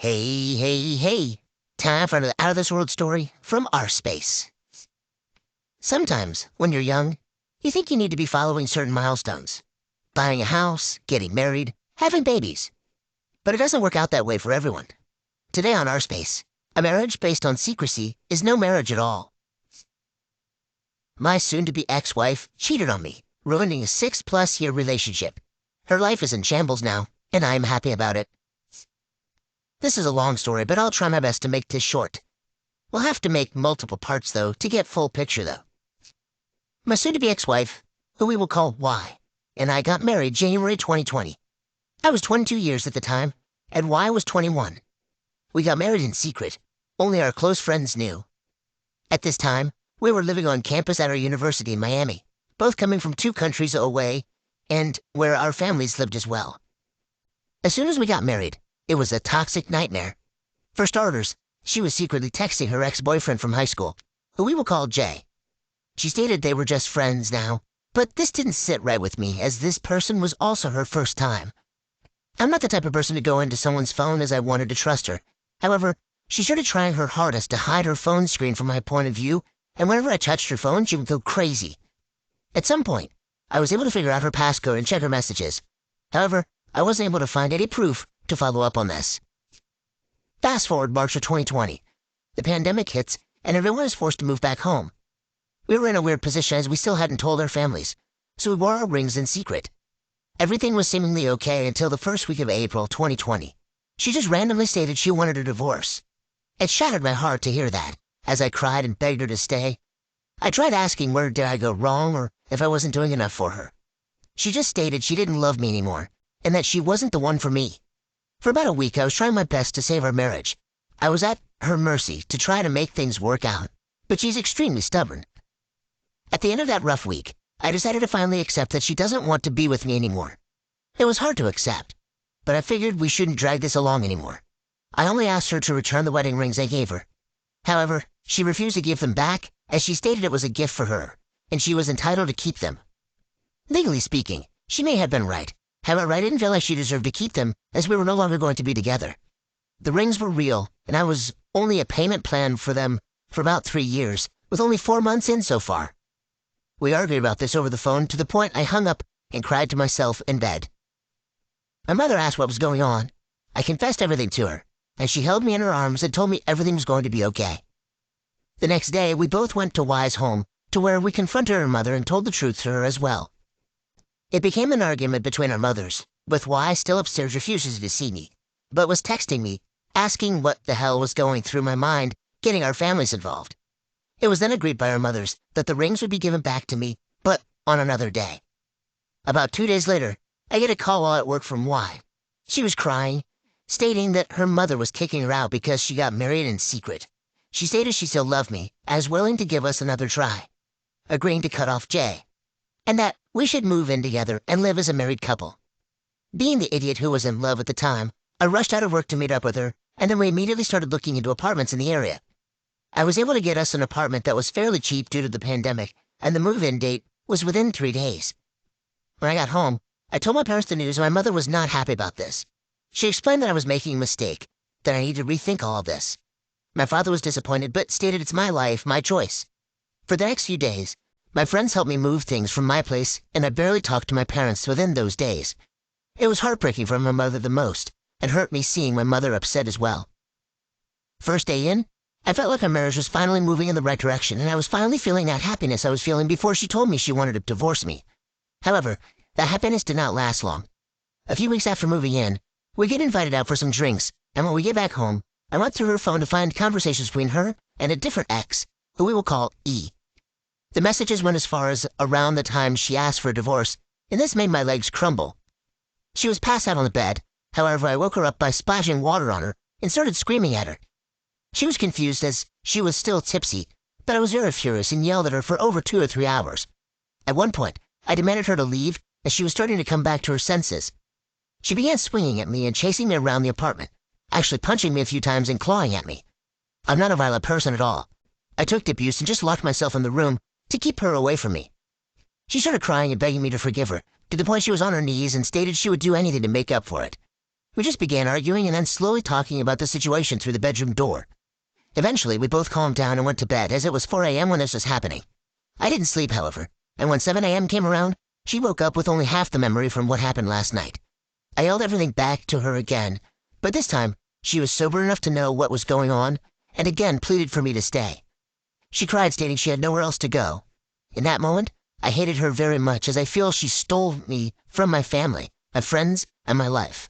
Hey, hey, hey. Time for another Out of This World story from our space. Sometimes, when you're young, you think you need to be following certain milestones. Buying a house, getting married, having babies. But it doesn't work out that way for everyone. Today on our space, a marriage based on secrecy is no marriage at all. My soon-to-be ex-wife cheated on me, ruining a 6-plus-year relationship. Her life is in shambles now, and I'm happy about it. This is a long story, but I'll try my best to make this short. We'll have to make multiple parts, though, to get full picture, though. My soon-to-be ex-wife, who we will call Y, and I got married January 2020. I was 22 years at the time, and Y was 21. We got married in secret. Only our close friends knew. At this time, we were living on campus at our university in Miami, both coming from 2 countries away, and where our families lived as well. As soon as we got married, it was a toxic nightmare. For starters, she was secretly texting her ex-boyfriend from high school, who we will call Jay. She stated they were just friends now, but this didn't sit right with me, as this person was also her first time. I'm not the type of person to go into someone's phone, as I wanted to trust her. However, she started trying her hardest to hide her phone screen from my point of view, and whenever I touched her phone, she would go crazy. At some point, I was able to figure out her passcode and check her messages. However, I wasn't able to find any proof to follow up on this. Fast forward March of 2020. The pandemic hits, and everyone is forced to move back home. We were in a weird position as we still hadn't told our families, so we wore our rings in secret. Everything was seemingly okay until the first week of April 2020. She just randomly stated she wanted a divorce. It shattered my heart to hear that, as I cried and begged her to stay. I tried asking where did I go wrong or if I wasn't doing enough for her. She just stated she didn't love me anymore, and that she wasn't the one for me. For about a week, I was trying my best to save our marriage. I was at her mercy to try to make things work out, but she's extremely stubborn. At the end of that rough week, I decided to finally accept that she doesn't want to be with me anymore. It was hard to accept, but I figured we shouldn't drag this along anymore. I only asked her to return the wedding rings I gave her. However, she refused to give them back, as she stated it was a gift for her, and she was entitled to keep them. Legally speaking, she may have been right. However, I didn't feel like she deserved to keep them, as we were no longer going to be together. The rings were real, and I was only a payment plan for them for about 3 years, with only 4 months in so far. We argued about this over the phone to the point I hung up and cried to myself in bed. My mother asked what was going on. I confessed everything to her, and she held me in her arms and told me everything was going to be okay. The next day, we both went to Y's home, to where we confronted her mother and told the truth to her as well. It became an argument between our mothers, with Y still upstairs refusing to see me, but was texting me, asking what the hell was going through my mind, getting our families involved. It was then agreed by our mothers that the rings would be given back to me, but on another day. About 2 days later, I get a call while at work from Y. She was crying, stating that her mother was kicking her out because she got married in secret. She stated she still loved me, as willing to give us another try, agreeing to cut off Jay, and that we should move in together and live as a married couple. Being the idiot who was in love at the time, I rushed out of work to meet up with her, and then we immediately started looking into apartments in the area. I was able to get us an apartment that was fairly cheap due to the pandemic, and the move-in date was within 3 days. When I got home, I told my parents the news, and my mother was not happy about this. She explained that I was making a mistake, that I needed to rethink all of this. My father was disappointed, but stated it's my life, my choice. For the next few days, my friends helped me move things from my place, and I barely talked to my parents within those days. It was heartbreaking for my mother the most, and hurt me seeing my mother upset as well. First day in, I felt like our marriage was finally moving in the right direction, and I was finally feeling that happiness I was feeling before she told me she wanted to divorce me. However, that happiness did not last long. A few weeks after moving in, we get invited out for some drinks, and when we get back home, I went through her phone to find conversations between her and a different ex, who we will call E. The messages went as far as around the time she asked for a divorce, and this made my legs crumble. She was passed out on the bed. However, I woke her up by splashing water on her and started screaming at her. She was confused as she was still tipsy, but I was very furious and yelled at her for over 2 or 3 hours. At one point, I demanded her to leave as she was starting to come back to her senses. She began swinging at me and chasing me around the apartment, actually punching me a few times and clawing at me. I'm not a violent person at all. I took the abuse and just locked myself in the room to keep her away from me. She started crying and begging me to forgive her, to the point she was on her knees and stated she would do anything to make up for it. We just began arguing and then slowly talking about the situation through the bedroom door. Eventually, we both calmed down and went to bed, as it was 4 a.m. when this was happening. I didn't sleep, however, and when 7 a.m. came around, she woke up with only half the memory from what happened last night. I yelled everything back to her again, but this time, she was sober enough to know what was going on, and again pleaded for me to stay. She cried, stating she had nowhere else to go. In that moment, I hated her very much, as I feel she stole me from my family, my friends, and my life.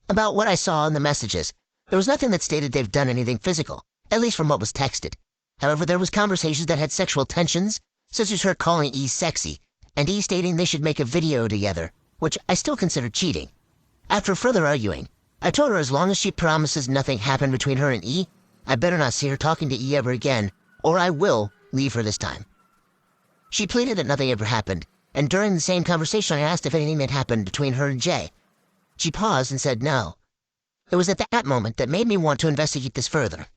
About what I saw in the messages, there was nothing that stated they've done anything physical, at least from what was texted. However, there was conversations that had sexual tensions, such as her calling E sexy, and E stating they should make a video together, which I still consider cheating. After further arguing, I told her as long as she promises nothing happened between her and E, I better not see her talking to E ever again, or I will leave her this time. She pleaded that nothing ever happened, and during the same conversation I asked if anything had happened between her and Jay. She paused and said no. It was at that moment that made me want to investigate this further.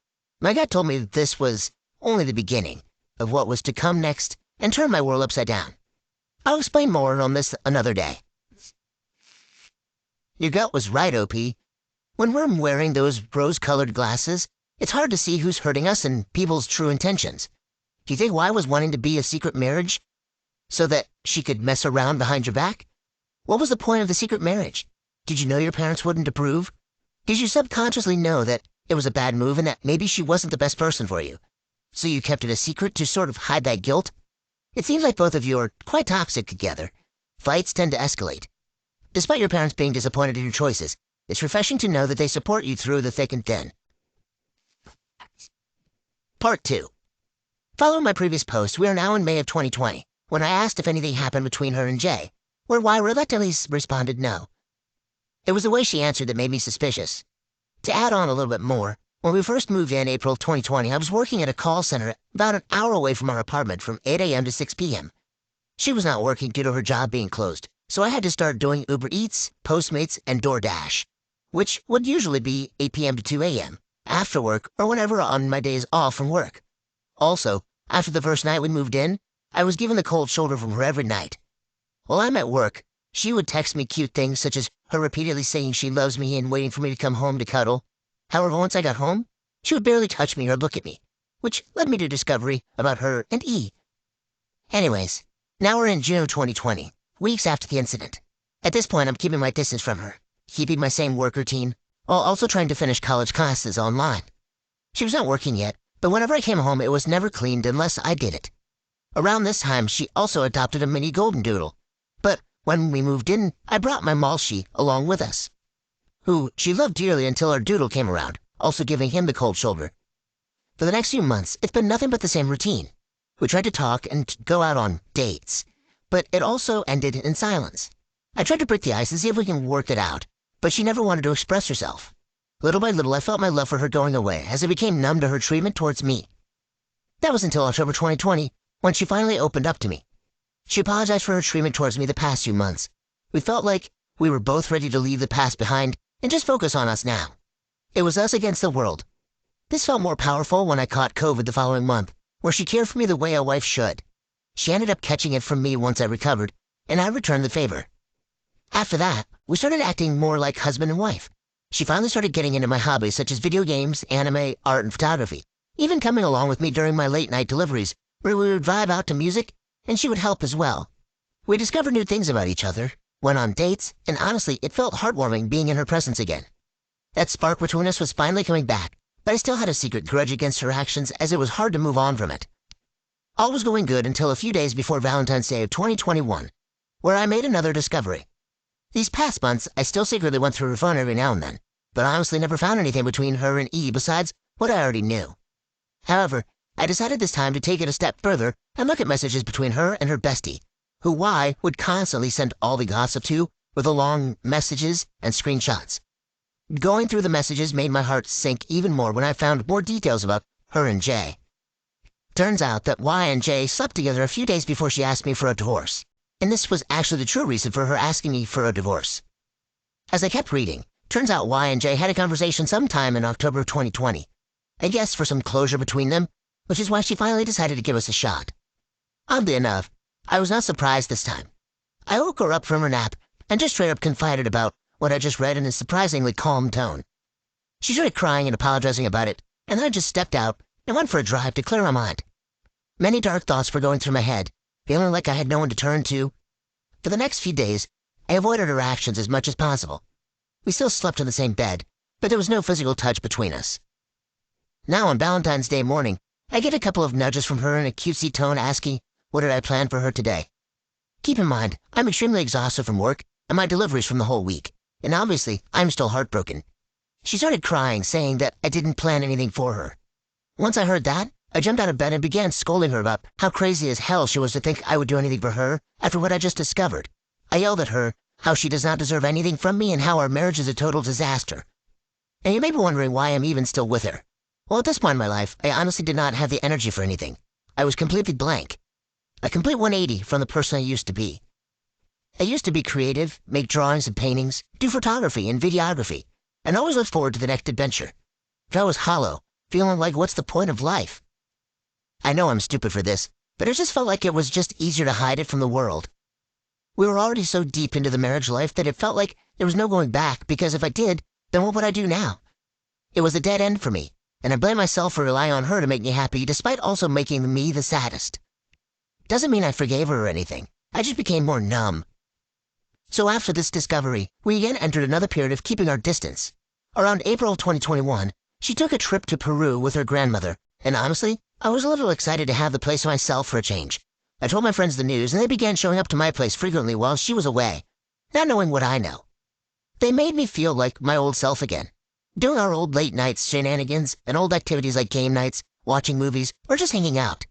My gut told me that this was only the beginning of what was to come next and turn my world upside down. I'll explain more on this another day. Your gut was right, OP. When we're wearing those rose-colored glasses, it's hard to see who's hurting us and people's true intentions. Do you think Y was wanting to be a secret marriage so that she could mess around behind your back? What was the point of the secret marriage? Did you know your parents wouldn't approve? Did you subconsciously know that it was a bad move and that maybe she wasn't the best person for you? So you kept it a secret to sort of hide that guilt? It seems like both of you are quite toxic together. Fights tend to escalate. Despite your parents being disappointed in your choices, it's refreshing to know that they support you through the thick and thin. Part 2. Following my previous post, we are now in May of 2020, when I asked if anything happened between her and Jay, where Y reluctantly responded no. It was the way she answered that made me suspicious. To add on a little bit more, when we first moved in April 2020, I was working at a call center about an hour away from our apartment from 8 a.m. to 6 p.m. She was not working due to her job being closed, so I had to start doing Uber Eats, Postmates, and DoorDash, which would usually be 8 p.m. to 2 a.m., after work or whenever on my days off from work. Also, after the first night we moved in, I was given the cold shoulder from her every night. While I'm at work, she would text me cute things such as her repeatedly saying she loves me and waiting for me to come home to cuddle. However, once I got home, she would barely touch me or look at me, which led me to discovery about her and E. Anyways, now we're in June of 2020, weeks after the incident. At this point, I'm keeping my distance from her, keeping my same work routine, while also trying to finish college classes online. She was not working yet, but whenever I came home, it was never cleaned unless I did it. Around this time, she also adopted a mini golden doodle, but when we moved in, I brought my Malshi along with us, who she loved dearly until our doodle came around, also giving him the cold shoulder. For the next few months, it's been nothing but the same routine. We tried to talk and go out on dates, but it also ended in silence. I tried to break the ice and see if we can work it out, but she never wanted to express herself. Little by little, I felt my love for her going away as I became numb to her treatment towards me. That was until October 2020, when she finally opened up to me. She apologized for her treatment towards me the past few months. We felt like we were both ready to leave the past behind and just focus on us now. It was us against the world. This felt more powerful when I caught COVID the following month, where she cared for me the way a wife should. She ended up catching it from me once I recovered, and I returned the favor. After that, we started acting more like husband and wife. She finally started getting into my hobbies such as video games, anime, art, and photography, even coming along with me during my late-night deliveries, where we would vibe out to music, and she would help as well. We discovered new things about each other, went on dates, and honestly, it felt heartwarming being in her presence again. That spark between us was finally coming back, but I still had a secret grudge against her actions as it was hard to move on from it. All was going good until a few days before Valentine's Day of 2021, where I made another discovery. These past months, I still secretly went through her phone every now and then, but honestly never found anything between her and E besides what I already knew. However, I decided this time to take it a step further and look at messages between her and her bestie, who Y would constantly send all the gossip to with the long messages and screenshots. Going through the messages made my heart sink even more when I found more details about her and Jay. Turns out that Y and Jay slept together a few days before she asked me for a divorce, and this was actually the true reason for her asking me for a divorce. As I kept reading, turns out Y and Jay had a conversation sometime in October of 2020, I guess for some closure between them, which is why she finally decided to give us a shot. Oddly enough, I was not surprised this time. I woke her up from her nap and just straight up confided about what I just read in a surprisingly calm tone. She started crying and apologizing about it, and then I just stepped out and went for a drive to clear my mind. Many dark thoughts were going through my head, feeling like I had no one to turn to. For the next few days, I avoided her actions as much as possible. We still slept in the same bed, but there was no physical touch between us. Now on Valentine's Day morning, I get a couple of nudges from her in a cutesy tone asking, what did I plan for her today? Keep in mind, I'm extremely exhausted from work and my deliveries from the whole week, and obviously, I'm still heartbroken. She started crying, saying that I didn't plan anything for her. Once I heard that, I jumped out of bed and began scolding her about how crazy as hell she was to think I would do anything for her after what I just discovered. I yelled at her how she does not deserve anything from me and how our marriage is a total disaster. And you may be wondering why I'm even still with her. Well, at this point in my life, I honestly did not have the energy for anything. I was completely blank. A complete 180 from the person I used to be. I used to be creative, make drawings and paintings, do photography and videography, and always look forward to the next adventure. But I was hollow, feeling like what's the point of life? I know I'm stupid for this, but it just felt like it was just easier to hide it from the world. We were already so deep into the marriage life that it felt like there was no going back, because if I did, then what would I do now? It was a dead end for me, and I blame myself for relying on her to make me happy despite also making me the saddest. Doesn't mean I forgave her or anything. I just became more numb. So after this discovery, we again entered another period of keeping our distance. Around April of 2021, she took a trip to Peru with her grandmother, and honestly, I was a little excited to have the place to myself for a change. I told my friends the news, and they began showing up to my place frequently while she was away, not knowing what I know. They made me feel like my old self again, doing our old late nights shenanigans and old activities like game nights, watching movies, or just hanging out.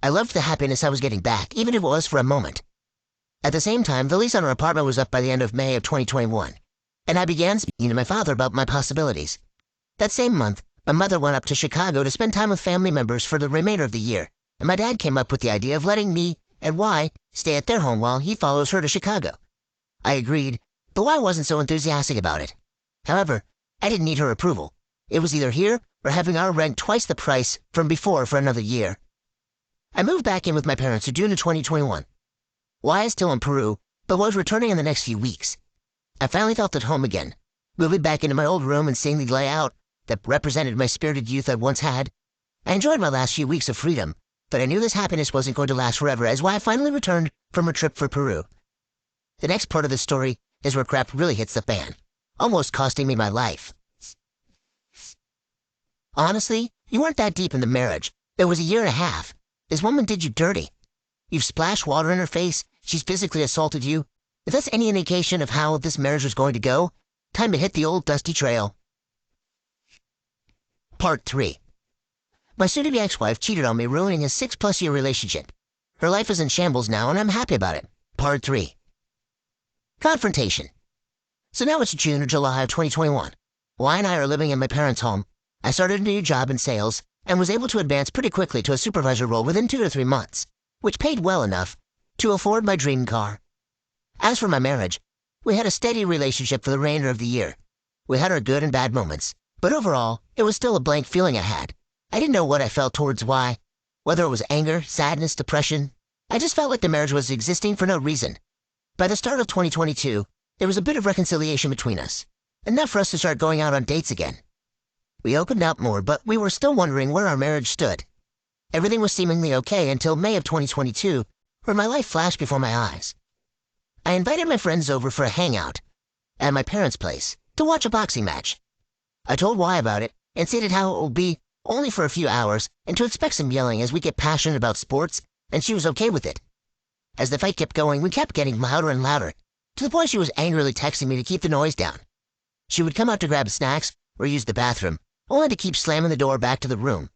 I loved the happiness I was getting back, even if it was for a moment. At the same time, the lease on our apartment was up by the end of May of 2021, and I began speaking to my father about my possibilities. That same month, my mother went up to Chicago to spend time with family members for the remainder of the year, and my dad came up with the idea of letting me and Y stay at their home while he follows her to Chicago. I agreed, but Y wasn't so enthusiastic about it. However, I didn't need her approval. It was either here or having our rent twice the price from before for another year. I moved back in with my parents in June of 2021. Y is still in Peru, but was returning in the next few weeks. I finally felt at home again, moving back into my old room and seeing the layout that represented my spirited youth I once had. I enjoyed my last few weeks of freedom, but I knew this happiness wasn't going to last forever as Y finally returned from her trip for Peru. The next part of the story is where crap really hits the fan, almost costing me my life. Honestly, you weren't that deep in the marriage. It was a year and a half. This woman did you dirty. You've splashed water in her face, she's physically assaulted you. If that's any indication of how this marriage was going to go, time to hit the old dusty trail. Part 3. My soon-to-be ex-wife cheated on me, ruining a 6+ year relationship. Her life is in shambles now, and I'm happy about it. Part 3. Confrontation. So now it's June or July of 2021. Y and I are living in my parents' home. I started a new job in sales, and was able to advance pretty quickly to a supervisor role within 2 to 3 months, which paid well enough to afford my dream car. As for my marriage, we had a steady relationship for the remainder of the year. We had our good and bad moments, but overall, it was still a blank feeling I had. I didn't know what I felt towards Y, whether it was anger, sadness, depression. I just felt like the marriage was existing for no reason. By the start of 2022, there was a bit of reconciliation between us, enough for us to start going out on dates again. We opened up more, but we were still wondering where our marriage stood. Everything was seemingly okay until May of 2022, where my life flashed before my eyes. I invited my friends over for a hangout at my parents' place to watch a boxing match. I told Y about it and stated how it will be only for a few hours and to expect some yelling as we get passionate about sports, and she was okay with it. As the fight kept going, we kept getting louder and louder, to the point she was angrily texting me to keep the noise down. She would come out to grab snacks or use the bathroom, only to keep slamming the door back to the room.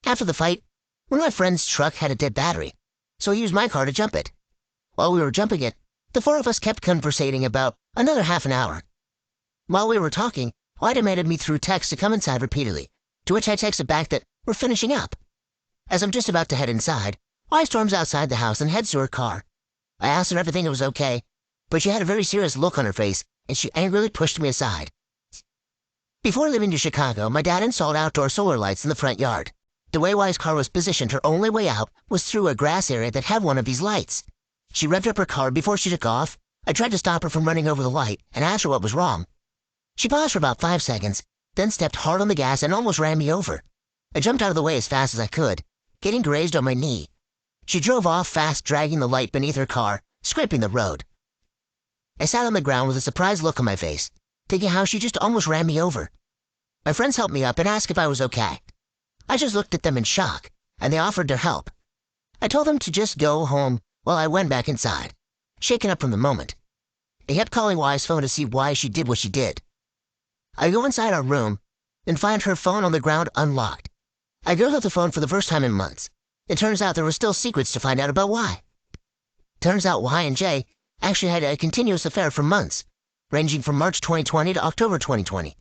After the fight, one of my friend's truck had a dead battery, so he used my car to jump it. While we were jumping it, the 4 of us kept conversating about another half an hour. While we were talking, Y demanded me through text to come inside repeatedly, to which I texted back that we're finishing up. As I'm just about to head inside, Y storms outside the house and heads to her car. I asked her if everything was okay, but she had a very serious look on her face, and she angrily pushed me aside. Before leaving to Chicago, my dad installed outdoor solar lights in the front yard. The way Y's car was positioned, her only way out was through a grass area that had one of these lights. She revved up her car before she took off, I tried to stop her from running over the light and asked her what was wrong. She paused for about 5 seconds, then stepped hard on the gas and almost ran me over. I jumped out of the way as fast as I could, getting grazed on my knee. She drove off fast, dragging the light beneath her car, scraping the road. I sat on the ground with a surprised look on my face, thinking how she just almost ran me over. My friends helped me up and asked if I was okay. I just looked at them in shock, and they offered their help. I told them to just go home while I went back inside, shaken up from the moment. They kept calling Y's phone to see why she did what she did. I go inside our room and find her phone on the ground unlocked. I go to the phone for the first time in months. It turns out there were still secrets to find out about Y. Turns out Y and J actually had a continuous affair for months, ranging from March 2020 to October 2020.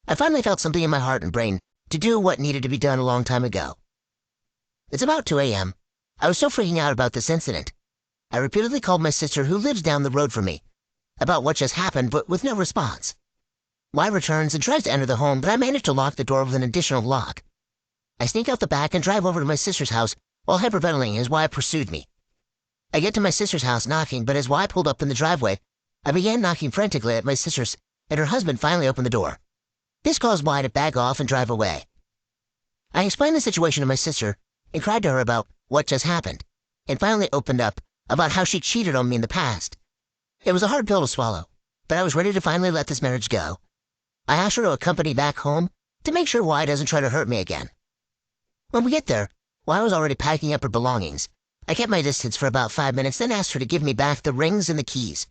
I finally felt something in my heart and brain to do what needed to be done a long time ago. It's about 2 a.m. I was so freaking out about this incident. I repeatedly called my sister, who lives down the road from me, about what just happened, but with no response. Y returns and tries to enter the home, but I manage to lock the door with an additional lock. I sneak out the back and drive over to my sister's house while hyperventilating as Y pursued me. I get to my sister's house knocking, but as Y pulled up in the driveway, I began knocking frantically at my sister's, and her husband finally opened the door. This caused Y to back off and drive away. I explained the situation to my sister and cried to her about what just happened, and finally opened up about how she cheated on me in the past. It was a hard pill to swallow, but I was ready to finally let this marriage go. I asked her to accompany back home to make sure Y doesn't try to hurt me again. When we get there, Y was already packing up her belongings. I kept my distance for about 5 minutes, then asked her to give me back the rings and the keys.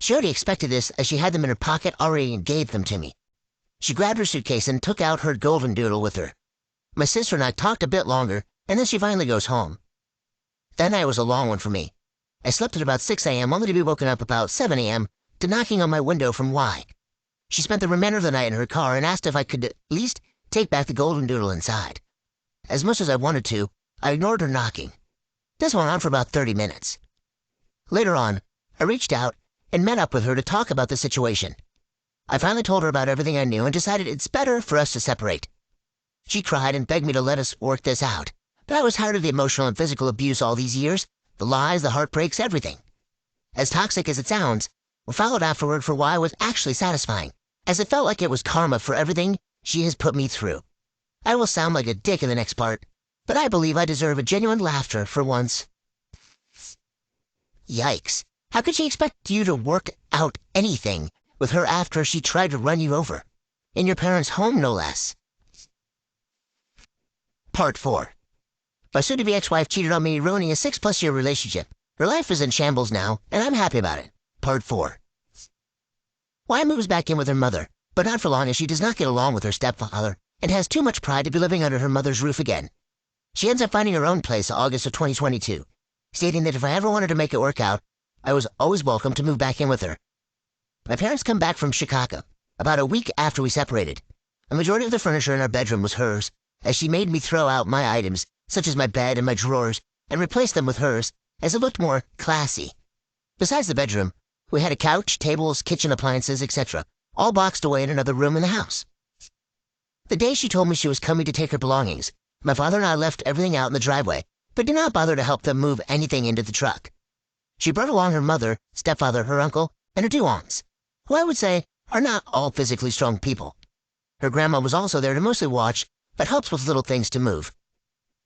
She already expected this, as she had them in her pocket already and gave them to me. She grabbed her suitcase and took out her golden doodle with her. My sister and I talked a bit longer, and then she finally goes home. That night was a long one for me. I slept at about 6 a.m. only to be woken up about 7 a.m. to knocking on my window from Y. She spent the remainder of the night in her car and asked if I could at least take back the golden doodle inside. As much as I wanted to, I ignored her knocking. This went on for about 30 minutes. Later on, I reached out and met up with her to talk about the situation. I finally told her about everything I knew and decided it's better for us to separate. She cried and begged me to let us work this out, but I was tired of the emotional and physical abuse all these years, the lies, the heartbreaks, everything. As toxic as it sounds, what followed afterward for Y was actually satisfying, as it felt like it was karma for everything she has put me through. I will sound like a dick in the next part, but I believe I deserve a genuine laughter for once. Yikes. How could she expect you to work out anything with her after she tried to run you over? In your parents' home, no less. Part 4. My soon-to-be ex-wife cheated on me, ruining a 6+ year relationship. Her life is in shambles now, and I'm happy about it. Part 4. Y moves back in with her mother, but not for long, as she does not get along with her stepfather and has too much pride to be living under her mother's roof again. She ends up finding her own place in August of 2022, stating that if I ever wanted to make it work out, I was always welcome to move back in with her. My parents come back from Chicago about a week after we separated. A majority of the furniture in our bedroom was hers, as she made me throw out my items, such as my bed and my drawers, and replace them with hers, as it looked more classy. Besides the bedroom, we had a couch, tables, kitchen appliances, etc., all boxed away in another room in the house. The day she told me she was coming to take her belongings, my father and I left everything out in the driveway, but did not bother to help them move anything into the truck. She brought along her mother, stepfather, her uncle, and her 2 aunts, who I would say are not all physically strong people. Her grandma was also there to mostly watch, but helps with little things to move.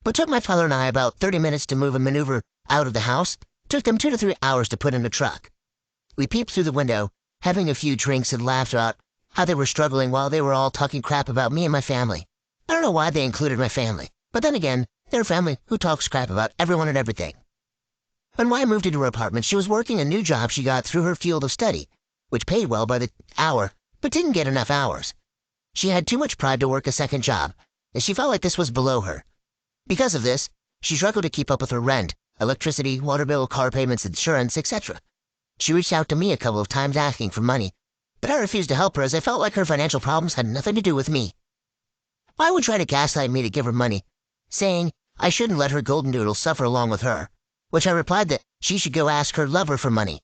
But took my father and I about 30 minutes to move and maneuver out of the house, took them 2 to 3 hours to put in the truck. We peeped through the window, having a few drinks, and laughed about how they were struggling while they were all talking crap about me and my family. I don't know why they included my family, but then again, they're a family who talks crap about everyone and everything. When Y moved into her apartment, she was working a new job she got through her field of study, which paid well by the hour, but didn't get enough hours. She had too much pride to work a second job, and she felt like this was below her. Because of this, she struggled to keep up with her rent, electricity, water bill, car payments, insurance, etc. She reached out to me a couple of times asking for money, but I refused to help her as I felt like her financial problems had nothing to do with me. Y would try to gaslight me to give her money, saying I shouldn't let her golden doodle suffer along with her, which I replied that she should go ask her lover for money.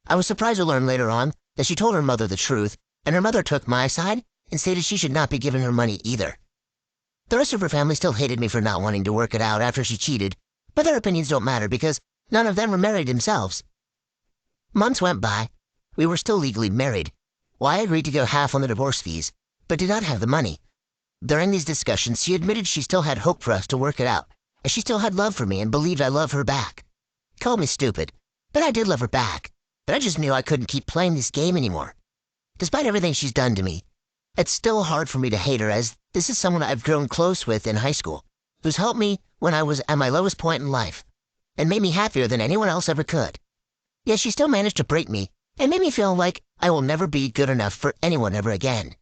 I was surprised to learn later on that she told her mother the truth, and her mother took my side and stated she should not be giving her money either. The rest of her family still hated me for not wanting to work it out after she cheated, but their opinions don't matter because none of them were married themselves. Months went by, We were still legally married. Y agreed to go half on the divorce fees, but did not have the money. During these discussions, she admitted she still had hope for us to work it out, as she still had love for me and believed I loved her back. Call me stupid, but I did love her back. But I just knew I couldn't keep playing this game anymore. Despite everything she's done to me, it's still hard for me to hate her, as this is someone I've grown close with in high school, who's helped me when I was at my lowest point in life, and made me happier than anyone else ever could. Yet she still managed to break me and made me feel like I will never be good enough for anyone ever again.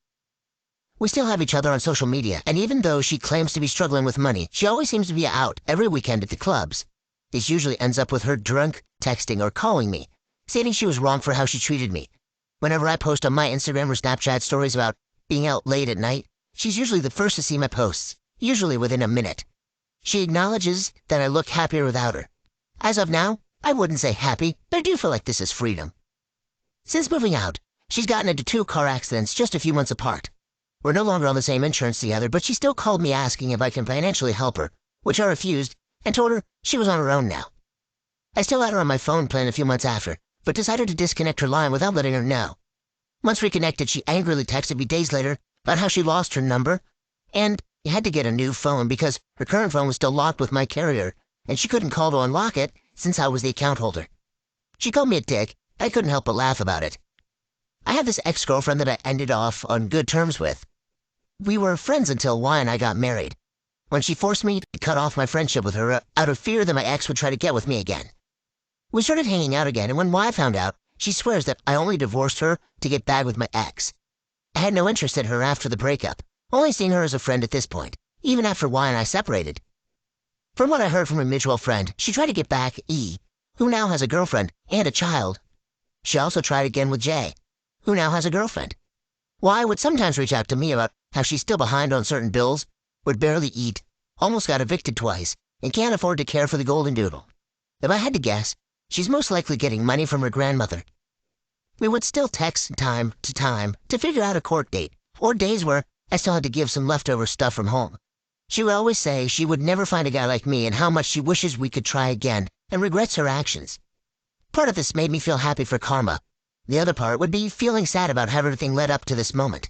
We still have each other on social media, and even though she claims to be struggling with money, she always seems to be out every weekend at the clubs. This usually ends up with her drunk, texting, or calling me, stating she was wrong for how she treated me. Whenever I post on my Instagram or Snapchat stories about being out late at night, she's usually the first to see my posts, usually within a minute. She acknowledges that I look happier without her. As of now, I wouldn't say happy, but I do feel like this is freedom. Since moving out, she's gotten into 2 car accidents just a few months apart. We're no longer on the same insurance together, but she still called me asking if I can financially help her, which I refused, and told her she was on her own now. I still had her on my phone plan a few months after, but decided to disconnect her line without letting her know. Once reconnected, she angrily texted me days later about how she lost her number, and had to get a new phone because her current phone was still locked with my carrier, and she couldn't call to unlock it since I was the account holder. She called me a dick. I couldn't help but laugh about it. I had this ex-girlfriend that I ended off on good terms with. We were friends until Y and I got married, when she forced me to cut off my friendship with her out of fear that my ex would try to get with me again. We started hanging out again, and when Y found out, she swears that I only divorced her to get back with my ex. I had no interest in her after the breakup, only seeing her as a friend at this point, even after Y and I separated. From what I heard from a mutual friend, she tried to get back E, who now has a girlfriend and a child. She also tried again with J, who now has a girlfriend. Y would sometimes reach out to me about how she's still behind on certain bills, would barely eat, almost got evicted twice, and can't afford to care for the golden doodle. If I had to guess, she's most likely getting money from her grandmother. We would still text time to figure out a court date, or days where I still had to give some leftover stuff from home. She would always say she would never find a guy like me and how much she wishes we could try again and regrets her actions. Part of this made me feel happy for karma. The other part would be feeling sad about how everything led up to this moment.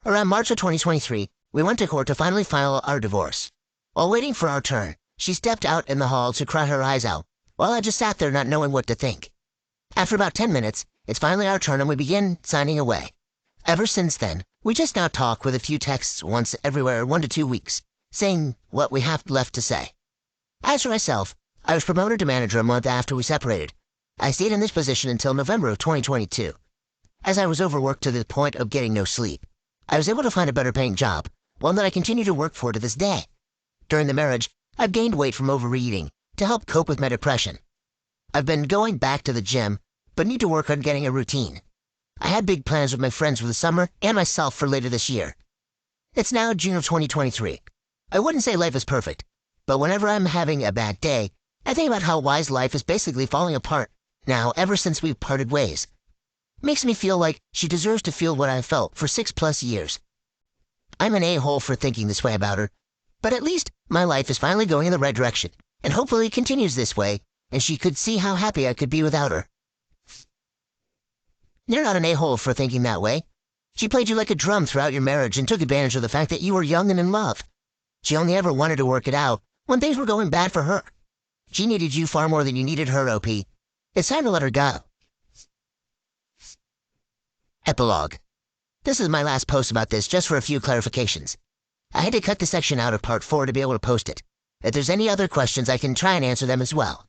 Around March of 2023, we went to court to finally file our divorce. While waiting for our turn, she stepped out in the hall to cry her eyes out, while I just sat there not knowing what to think. After about 10 minutes, it's finally our turn and we begin signing away. Ever since then, we just now talk with a few texts once everywhere 1 to 2 weeks, saying what we have left to say. As for myself, I was promoted to manager a month after we separated. I stayed in this position until November of 2022. As I was overworked to the point of getting no sleep, I was able to find a better paying job, one that I continue to work for to this day. During the marriage, I've gained weight from overeating to help cope with my depression. I've been going back to the gym, but need to work on getting a routine. I had big plans with my friends for the summer and myself for later this year. It's now June of 2023. I wouldn't say life is perfect, but whenever I'm having a bad day, I think about how Y's life is basically falling apart now ever since we've parted ways. Makes me feel like she deserves to feel what I've felt for 6+ years. I'm an a-hole for thinking this way about her, but at least my life is finally going in the right direction, and hopefully it continues this way, and she could see how happy I could be without her. You're not an a-hole for thinking that way. She played you like a drum throughout your marriage and took advantage of the fact that you were young and in love. She only ever wanted to work it out when things were going bad for her. She needed you far more than you needed her, OP. It's time to let her go. Epilogue. This is my last post about this, just for a few clarifications. I had to cut the section out of part 4 to be able to post it. If there's any other questions, I can try and answer them as well.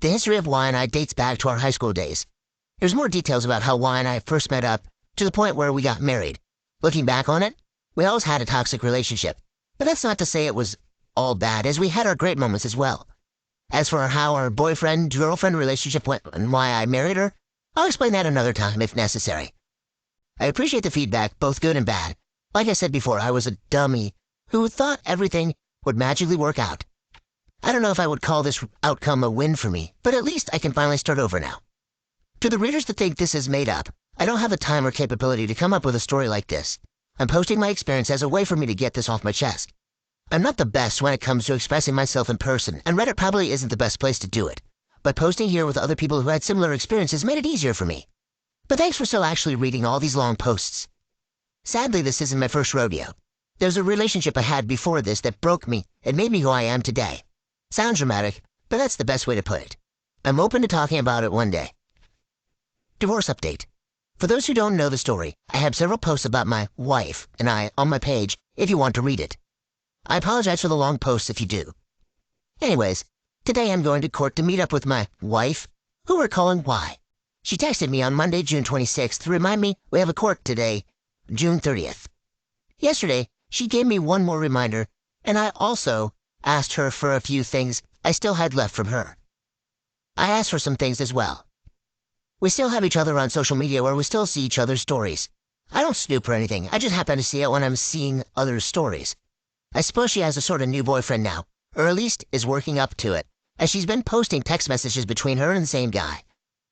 The history of Y and I dates back to our high school days. There's more details about how Y and I first met up, to the point where we got married. Looking back on it, we always had a toxic relationship, but that's not to say it was all bad, as we had our great moments as well. As for how our boyfriend-girlfriend relationship went and why I married her, I'll explain that another time if necessary. I appreciate the feedback, both good and bad. Like I said before, I was a dummy who thought everything would magically work out. I don't know if I would call this outcome a win for me, but at least I can finally start over now. To the readers that think this is made up, I don't have the time or capability to come up with a story like this. I'm posting my experience as a way for me to get this off my chest. I'm not the best when it comes to expressing myself in person, and Reddit probably isn't the best place to do it. But posting here with other people who had similar experiences made it easier for me. But thanks for still actually reading all these long posts. Sadly, this isn't my first rodeo. There's a relationship I had before this that broke me and made me who I am today. Sounds dramatic, but that's the best way to put it. I'm open to talking about it one day. Divorce update. For those who don't know the story, I have several posts about my wife and I on my page if you want to read it. I apologize for the long posts if you do. Anyways, today I'm going to court to meet up with my wife, who we're calling Y. She texted me on Monday, June 26th to remind me we have a court today, June 30th. Yesterday, she gave me one more reminder, and I also asked her for a few things I still had left from her. I asked for some things as well. We still have each other on social media where we still see each other's stories. I don't snoop or anything, I just happen to see it when I'm seeing others' stories. I suppose she has a sort of new boyfriend now, or at least is working up to it, as she's been posting text messages between her and the same guy.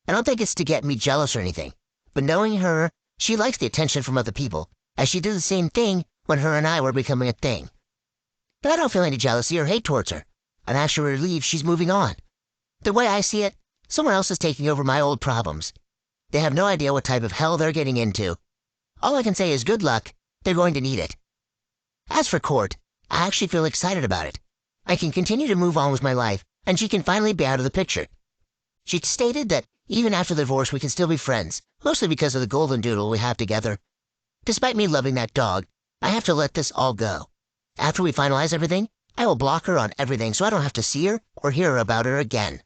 I don't think it's to get me jealous or anything, but knowing her, she likes the attention from other people, as she did the same thing when her and I were becoming a thing. But I don't feel any jealousy or hate towards her. I'm actually relieved she's moving on. The way I see it, someone else is taking over my old problems. They have no idea what type of hell they're getting into. All I can say is good luck, they're going to need it. As for court, I actually feel excited about it. I can continue to move on with my life, and she can finally be out of the picture. She stated that even after the divorce we can still be friends, mostly because of the golden doodle we have together. Despite me loving that dog, I have to let this all go. After we finalize everything, I will block her on everything so I don't have to see her or hear about her again.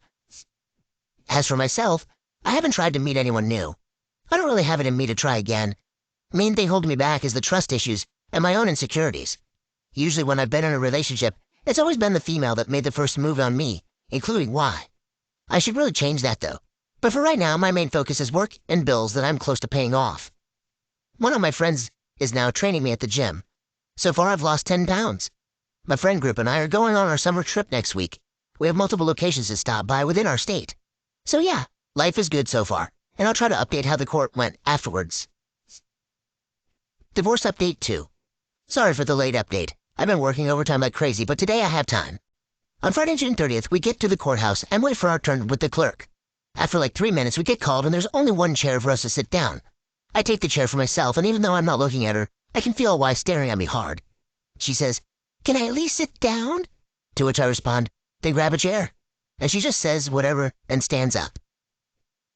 As for myself, I haven't tried to meet anyone new. I don't really have it in me to try again. Main thing holding me back is the trust issues and my own insecurities. Usually when I've been in a relationship, it's always been the female that made the first move on me, including Y. I should really change that though. But for right now, my main focus is work and bills that I'm close to paying off. One of my friends is now training me at the gym. So far I've lost 10 pounds. My friend group and I are going on our summer trip next week. We have multiple locations to stop by within our state. So yeah, life is good so far, and I'll try to update how the court went afterwards. Divorce update 2. Sorry for the late update. I've been working overtime like crazy, but today I have time. On Friday, June 30th, we get to the courthouse and wait for our turn with the clerk. After like 3 minutes, we get called and there's only one chair for us to sit down. I take the chair for myself, and even though I'm not looking at her, I can feel why staring at me hard. She says, "Can I at least sit down?" To which I respond, "Then grab a chair." And she just says whatever and stands up.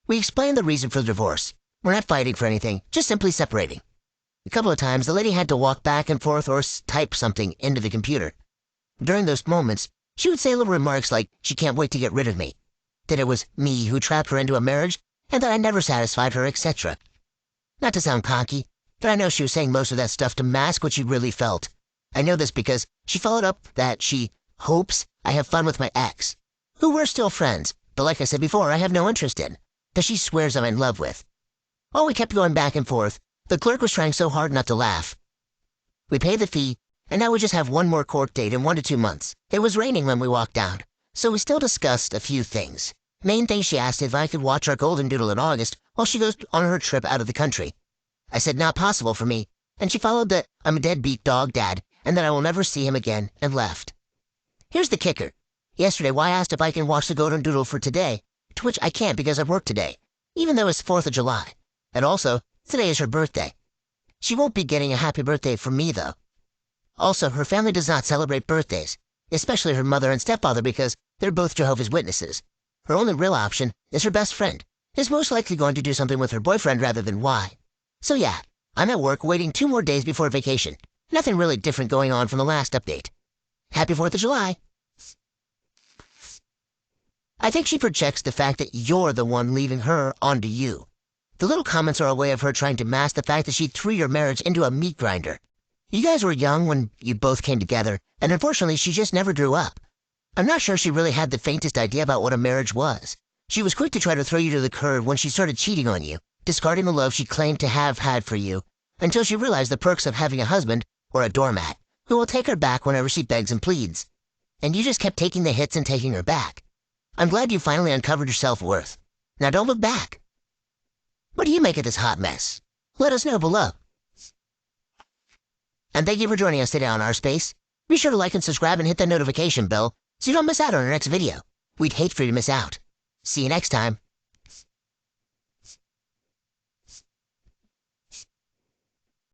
We explain the reason for the divorce. We're not fighting for anything, just simply separating. A couple of times, the lady had to walk back and forth or type something into the computer. During those moments, she would say little remarks like she can't wait to get rid of me, that it was me who trapped her into a marriage, and that I never satisfied her, etc. Not to sound cocky, but I know she was saying most of that stuff to mask what she really felt. I know this because she followed up that she hopes I have fun with my ex, who we're still friends, but like I said before, I have no interest in, that she swears I'm in love with. While we kept going back and forth, the clerk was trying so hard not to laugh. We paid the fee, and now we just have one more court date in 1 to 2 months. It was raining when we walked down, so we still discussed a few things. Main thing, she asked if I could watch our golden doodle in August while she goes on her trip out of the country. I said not possible for me, and she followed that I'm a deadbeat dog dad and that I will never see him again, and left. Here's the kicker. Yesterday, Y asked if I can watch the golden doodle for today, to which I can't because I work today, even though it's 4th of July. And also, today is her birthday. She won't be getting a happy birthday from me, though. Also, her family does not celebrate birthdays, especially her mother and stepfather because they're both Jehovah's Witnesses. Her only real option is her best friend, who's most likely going to do something with her boyfriend rather than Y. So yeah, I'm at work waiting 2 more days before vacation. Nothing really different going on from the last update. Happy 4th of July! I think she projects the fact that you're the one leaving her onto you. The little comments are a way of her trying to mask the fact that she threw your marriage into a meat grinder. You guys were young when you both came together, and unfortunately she just never grew up. I'm not sure she really had the faintest idea about what a marriage was. She was quick to try to throw you to the curb when she started cheating on you, discarding the love she claimed to have had for you, until she realized the perks of having a husband, or a doormat, who will take her back whenever she begs and pleads. And you just kept taking the hits and taking her back. I'm glad you finally uncovered your self-worth. Now don't look back. What do you make of this hot mess? Let us know below. And thank you for joining us today on Our Space. Be sure to like and subscribe and hit that notification bell so you don't miss out on our next video. We'd hate for you to miss out. See you next time.